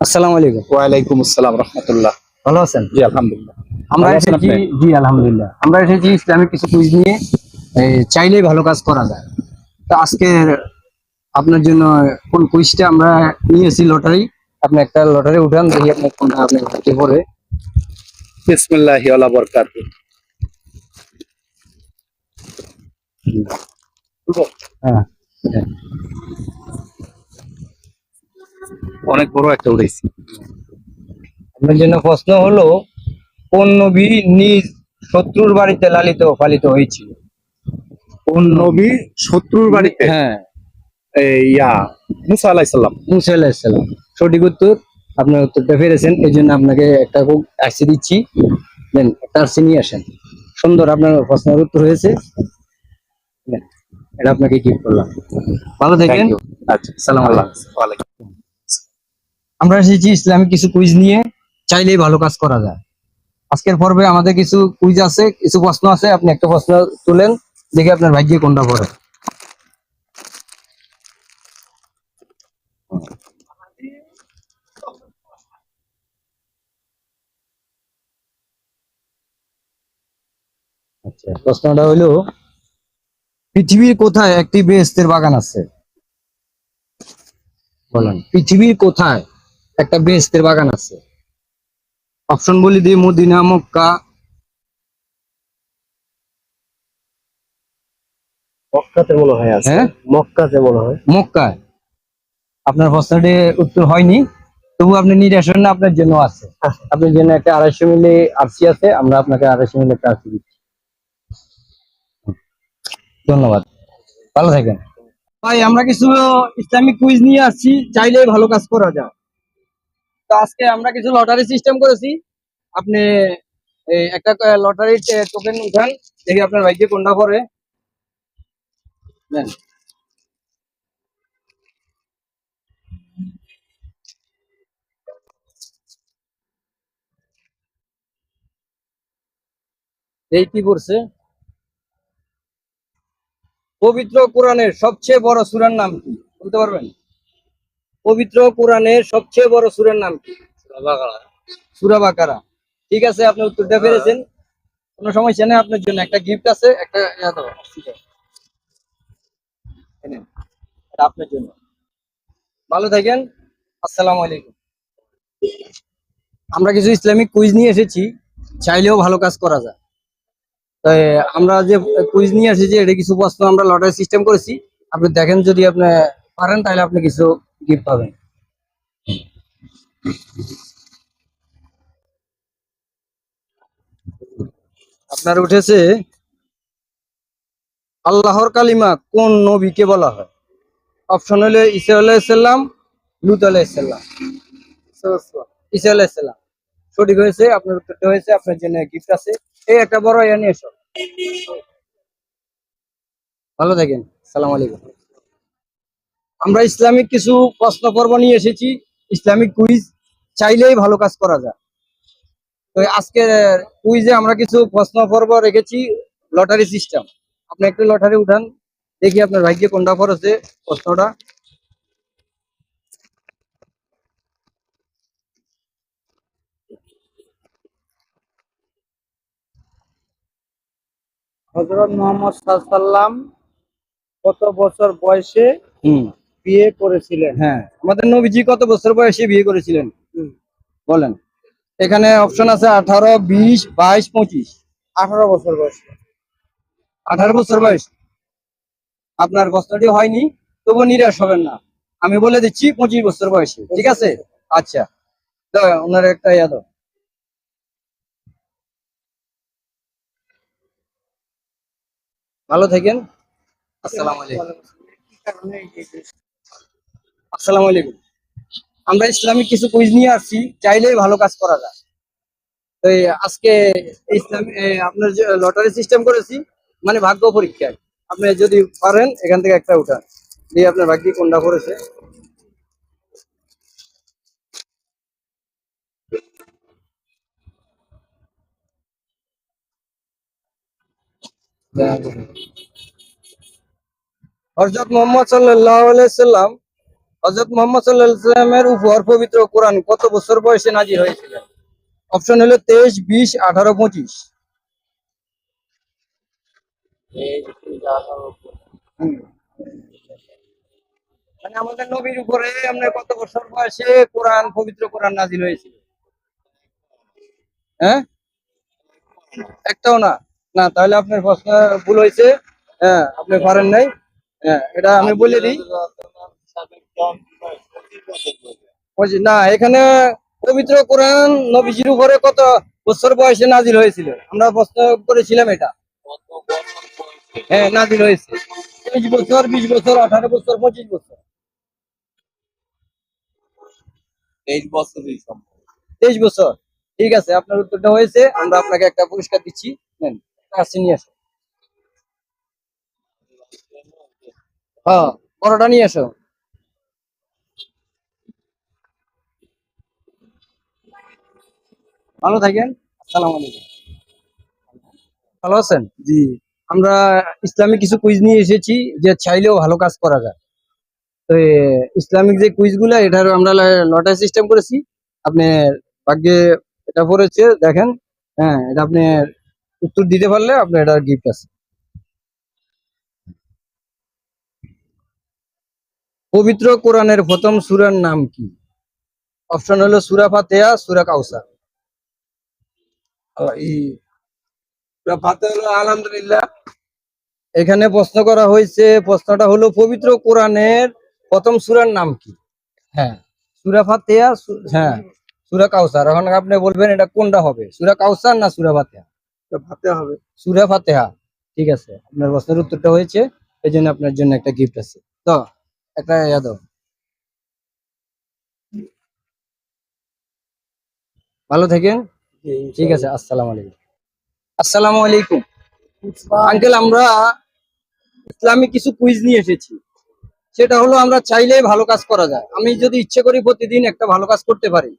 আসসালামু আলাইকুম। ওয়ালাইকুম আসসালাম রাহমাতুল্লাহ। ভালো আছেন? জি আলহামদুলিল্লাহ। আমরা ভালো আছেন এসেছি, আপনি? জি আলহামদুলিল্লাহ। আমরা এসেছি ইসলামিক কিছু কুইজ নিয়ে। চাইলেই ভালো কাজ করা যায়। তো আজকে আপনার জন্য কোন কুইজটা আমরা নিয়েছি লটারি। আপনি একটা লটারি উঠান, দেখি আপনার কোনটা আপনার ভাগ্যে পড়ে। বিসমিল্লাহি ওয়া বারাকাতুহু। হ্যাঁ, অনেক বড় একটা উঠাইছি। আপনার জন্য প্রশ্ন হলো, কোন নবী নিজ শত্রুর বাড়িতে লালিত পালিত হয়েছিল? কোন নবী শত্রুর বাড়িতে হ্যাঁ, মুসা আলাইহিস সালাম। মুসা আলাইহিস সালাম। সঠিক উত্তর। আপনার উত্তরটা পেরেছেন, এই জন্য আপনাকে একটা খুব আইসি দিচ্ছি। দেন একটা আরসি নিয়ে আসেন। সুন্দর, আপনার প্রশ্নের উত্তর হয়েছে। নেন, এটা আপনাকে গিফট করলাম। ভালো থাকেন। Thank you. আচ্ছা, আসসালামু আল্লাহ আলাইকুম। হাফেজ। ওয়ালাইকুম। আমরা এসেছি ইসলামিক কিছু কুইজ নিয়ে। চাইলেই ভালো কাজ করা যায়। আজকের পর্বে আমাদের কিছু কুইজ আছে, কিছু প্রশ্ন আছে। আপনি একটা প্রশ্ন তুলেন, দেখে আপনার ভাগ্যে কোনটা পড়ে। আচ্ছা, প্রশ্নটা হলো, পৃথিবীর কোথায় একটি বেহেশতের বাগান আছে? বলেন, পৃথিবীর কোথায় একটা বেহেশতের বাগান আছে? অপশন বলি দিই, মদিনা, মক্কা। মক্কাতে মনে হয় আছে। হ্যাঁ, মক্কাতে মনে হয়। মক্কায়। আপনার প্রশ্নটি উত্তর হয়নি, তবু আপনি নিরাশ হন না, আপনার জন্য আছে। আপনার জন্য একটা 250 মিলি আরসি আছে, আমরা আপনাকে 250 মিলি একটা আরসি দিচ্ছি। ধন্যবাদ, ভালো থাকেন। ভাই, আমরা কিছু ইসলামিক কুইজ নিয়ে আসছি, চাইলেই ভালো কাজ করা যায়। তো আজকে আমরা কিছু লটারি সিস্টেম করেছি। আপনি একটা লটারির টোকেন উঠান, দেখি আপনার ভাগ্যে কোনটা পড়ে। নেন। এই কি পড়ছে? পবিত্র কোরআনের সবচেয়ে বড় সূরার নাম কি? বলতে পারবেন? পবিত্র কোরআনের সবচেয়ে বড় সূরার নাম কি? সূরা বাকারা। ঠিক আছে, আপনি উত্তরটা পেরেছেন। কোনো সমস্যা নেই, আপনার জন্য একটা গিফট আছে, একটা এই নেন, এটা আপনার জন্য। ভালো থাকেন। আসসালামু আলাইকুম। আমরা কিছু ইসলামিক কুইজ নিয়ে এসেছি, চাইলেও ভালো কাজ করা যায়। তাই আমরা যে কুইজ নিয়ে এসেছি, এটা কিছু প্রশ্ন আমরা লটারি সিস্টেম করেছি। আপনি দেখেন, যদি আপনি পারেন তাহলে আপনি কিছু গিফট পাবেন। আপনার উঠেছে, আল্লাহর কালিমা কোন নবীকে বলা হয়? অপশন হলো ঈসা আলাইহিসসালাম, লূত আলাইহিসসালাম। ঈসা আলাইহিসসালাম। সঠিক হয়েছে, আপনার উত্তরটা হয়েছে। আপনার জন্য গিফট আছে, এই একটা বড় ইয়া নিয়ে এসো। ভালো থাকেন। সালাম আলাইকুম। আমরা ইসলামিক কিছু প্রশ্ন পর্ব নিয়ে এসেছি, ইসলামিক কুইজ। চাইলেই ভালো কাজ করা যায়। তো আজকে কুইজে আমরা কিছু প্রশ্ন পর্ব রেখেছি, লটারি সিস্টেম। আপনি একটু লটারি উঠান, দেখি আপনার ভাগ্যে কোনটা পড়েছে প্রশ্নটা। হযরত মুহাম্মদ সাল্লাল্লাহু কত বছর বয়সে হুম, বিয়ে করেছিলেন? হ্যাঁ, আমাদের নবীজি কত বছর বয়সে বিয়ে করেছিলেন? বলেন। এখানে অপশন আছে 18, 20, 22, 25। 18 বছর বয়সে। 18 বছর বয়স। আপনার প্রশ্নটি হয়নি, তবু নিরাশ হবেন না। আমি বলে দিচ্ছি 25 বছর বয়সে। ঠিক আছে? আচ্ছা, তো ওনার একটা ইয়া দাও। ভালো থাকেন। আসসালামু আলাইকুম। আসসালামু আলাইকুম। আমরা ইসলামিক কিছু কুইজ নিয়ে আসছি, চাইলেই ভালো কাজ করা যায়। তো আজকে ইসলাম আপনার যে লটারি সিস্টেম করেছি, মানে ভাগ্য পরীক্ষায়। আপনি যদি পারেন এখান থেকে একটা উঠান, দিয়ে আপনার ভাগ্যে কোনটা পড়েছে। হযরত মুহাম্মদ সাল্লাল্লাহু আলাইহি সাল্লাম হযরত মুহাম্মদ সাল্লাল্লাহু আলাইহি ওয়াসাল্লামের উপর পবিত্র কোরআন কত বছর বয়সে নাজিল হয়েছিল? অপশন হলো 23, 20, 18, 25। হুম। মানে আমাদের নবীর উপরে আপনার কত বছর বয়সে কোরআন পবিত্র কোরআন নাজিল হয়েছিল? হ্যাঁ, একটাও না। না, তাহলে আপনার প্রশ্ন ভুল হয়েছে। হ্যাঁ, আপনি পারেন নাই। হ্যাঁ, এটা আমি বলে দিই। না, এখানে পবিত্র কোরআন নবীজির উপরে কত বছর বয়সে নাজিল হয়েছিল আমরা প্রশ্ন করেছিলাম এটা। হ্যাঁ, নাজিল হয়েছে 23 বছর, 20 বছর, 18 বছর, 25 বছর। 23 বছর। ঠিক আছে, আপনার উত্তরটা হয়েছে। আমরা আপনাকে একটা পুরস্কার দিচ্ছি। নেন, কাছে নিয়ে আসো। হ্যাঁ, বড়টা নিয়ে আসো। ভালো থাকেন। আসসালামু আলাইকুম। ভালো আছেন? জি। আমরা ইসলামিক কিছু কুইজ নিয়ে এসেছি, যে চাইলেও ভালো কাজ করা যায়। তো ইসলামিক যে কুইজ গুলা, এটার আমরা লটারি সিস্টেম করেছি। আপনি ভাগ্যে এটা পড়েছে, দেখেন। হ্যাঁ, এটা আপনি উত্তর দিতে পারলে আপনার এটা গিফট আছে। পবিত্র কোরআনের প্রথম সূরার নাম কি? অপশন হলো সূরা ফাতিহা, সূরা কাউসার। আলহামদুলিল্লাহ। এখানে প্রশ্ন করা হয়েছে, প্রশ্নটা হলো পবিত্র কোরআনের প্রথম সূরার নাম কি? হ্যাঁ, সূরা ফাতিহা, হ্যাঁ, সূরা কাউসার। এখন আপনি বলবেন এটা কোনটা হবে, সূরা কাউসার না সূরা ফাতিহা? ভাতে হবে। সূরা ফাতিহা। ঠিক আছে, আপনার প্রশ্নের উত্তরটা হয়েছে। এই জন্য আপনার জন্য একটা গিফট আছে। তো একটা ইয়া দাও। ভালো থাকেন। ঠিক আছে, আসসালামু আলাইকুম। আসসালামু আলাইকুম আঙ্কেল, আমরা ইসলামিক কিছু কুইজ নিয়ে এসেছি। সেটা হলো আমরা চাইলেই ভালো কাজ করা যায়। আমি যদি ইচ্ছে করি প্রতিদিন একটা ভালো কাজ করতে পারি।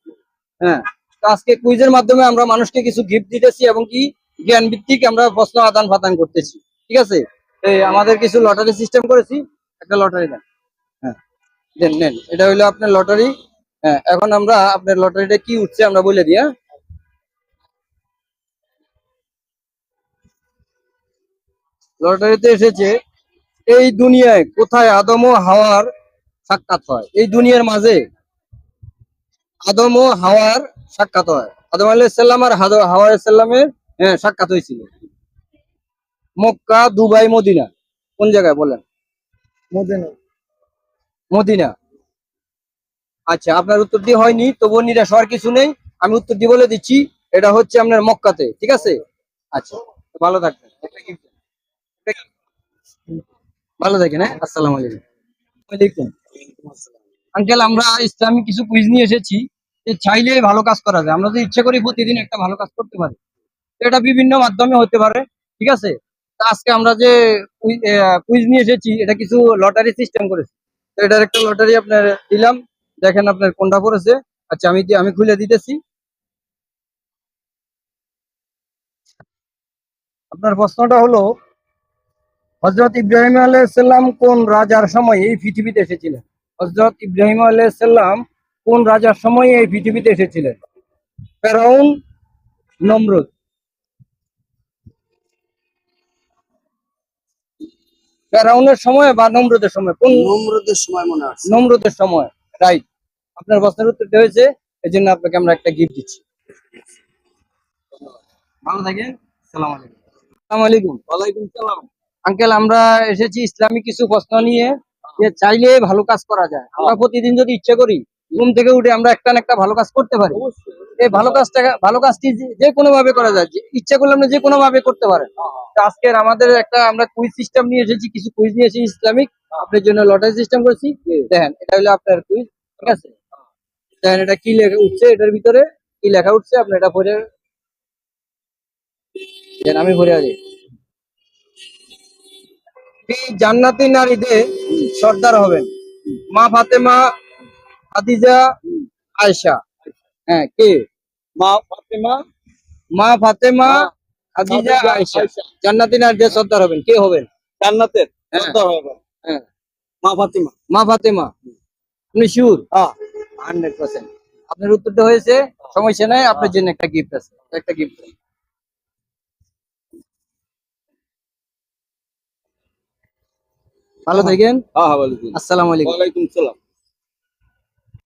হ্যাঁ, তো আজকে কুইজের মাধ্যমে আমরা মানুষকে কিছু গিফট দিতেছি এবং কি জ্ঞান ভিত্তিক আমরা প্রশ্ন আদান প্রদান করতেছি। ঠিক আছে, এই আমাদের কিছু লটারি সিস্টেম করেছি। একটা লটারি দেন। হ্যাঁ, দেন, নেন, এটা হইলো আপনার লটারি। হ্যাঁ, এখন আমরা আপনার লটারিটা কি উঠছে আমরা বলে দিই। হ্যাঁ, লটারিতে এসেছে, এই দুনিয়ায় কোথায় আদম ও হাওয়ার সাক্ষাৎ হয়? এই দুনিয়ার মাঝে আদম ও হাওয়ার সাক্ষাৎ হয়। আদম আলাইহিস সালাম আর হাওয়া আলাইহিস সালামের সাক্ষাৎ হয়েছিল। মক্কা, দুবাই, মদিনা, কোন জায়গায় বলেন? মদিনা। মদিনা। আচ্ছা, আপনার উত্তর দিয়ে হয়নি, তবুও নিরাশ হওয়ার কিছু নেই। আমি উত্তর দিয়ে বলে দিচ্ছি, এটা হচ্ছে আপনার মক্কাতে। ঠিক আছে। আচ্ছা, ভালো থাকবেন। একটা gift দেন। ভালো থাকেন। হ্যাঁ, আসসালামু আলাইকুম। ওয়ালাইকুম। আঙ্কেল, আমরা ইসলামিক কিছু কুইজ নিয়ে এসেছি, যে চাইলে ভালো কাজ করা যায়। আমরা যদি ইচ্ছে করি প্রতিদিন একটা ভালো কাজ করতে পারি। তো এটা বিভিন্ন মাধ্যমে হতে পারে। ঠিক আছে, তা আজকে আমরা যে কুইজ নিয়ে এসেছি, এটা কিছু লটারি সিস্টেম করেছি। তো এটার একটা লটারি আপনার দিলাম, দেখেন আপনার কোনটা পড়েছে। আচ্ছা, আমি খুলে দিতেছি। আপনার প্রশ্নটা হলো, হযরত ইব্রাহিম আলাইহিস সালাম কোন রাজার সময় এই পৃথিবীতে এসেছিলেন? হযরত ইব্রাহিম আলাইহিস সালাম কোন রাজার সময় এই পৃথিবীতে এসেছিলেন? ফেরাউন, নমরুদ? ফেরাউনের সময় বা নমরুদের সময়, কোন? নমরুদের সময় মনে আছে। নমরুদের সময়। রাইট। আপনার প্রশ্নের উত্তরটা হয়েছে। এই জন্য আপনাকে আমরা একটা গিফট দিচ্ছি। ভালো থাকেন। আসসালামু আলাইকুম। আসসালামু আলাইকুম। ওয়ালাইকুম সালাম। আঙ্কেল, আমরা এসেছি ইসলামিক কিছু প্রশ্ন নিয়ে, যে চাইলে ভালো কাজ করা যায়। আমরা প্রতিদিন যদি ইচ্ছে করি, ঘুম থেকে উঠে আমরা একটা না একটা ভালো কাজ করতে পারি। এই ভালো কাজটি যে কোনো ভাবে করা যায়। ইচ্ছা করলে আমরা যে কোনো ভাবে করতে পারেন। তো আজকের আমাদের একটা আমরা কুইজ সিস্টেম নিয়ে এসেছি, কিছু কুইজ নিয়ে এসেছি ইসলামিক। আপনার জন্য লটারি সিস্টেম করেছি। দেখেন, এটা হলো আপনার কুইজ। ঠিক আছে, দেখেন এটা কি লেখা উঠছে, এটার ভিতরে কি লেখা উঠছে আপনি এটা পড়ে দেন, আমি পড়ে আছি। এই জান্নাতি নারীদের সর্দার হবেন মা ফাতেমা, খাদিজা, আয়েশা। হ্যাঁ, কে? মা ফাতেমা। মা ফাতেমা, খাদিজা, আয়েশা। জান্নাতি নারীদের সর্দার হবেন, কে হবেন? জান্নাতের হ্যাঁ। সর্দার হবে। হ্যাঁ, মা ফাতেমা। মা ফাতেমা। আপনি শিওর? হ্যাঁ 100%। আপনার উত্তরটা হয়েছে, সমস্যা নাই, আপনার জন্য একটা গিফট আছে, একটা গিফট। ভালো থাকেন। হ্যাঁ হ্যাঁ বলুন। আসসালামু আলাইকুম। ওয়ালাইকুম সালাম।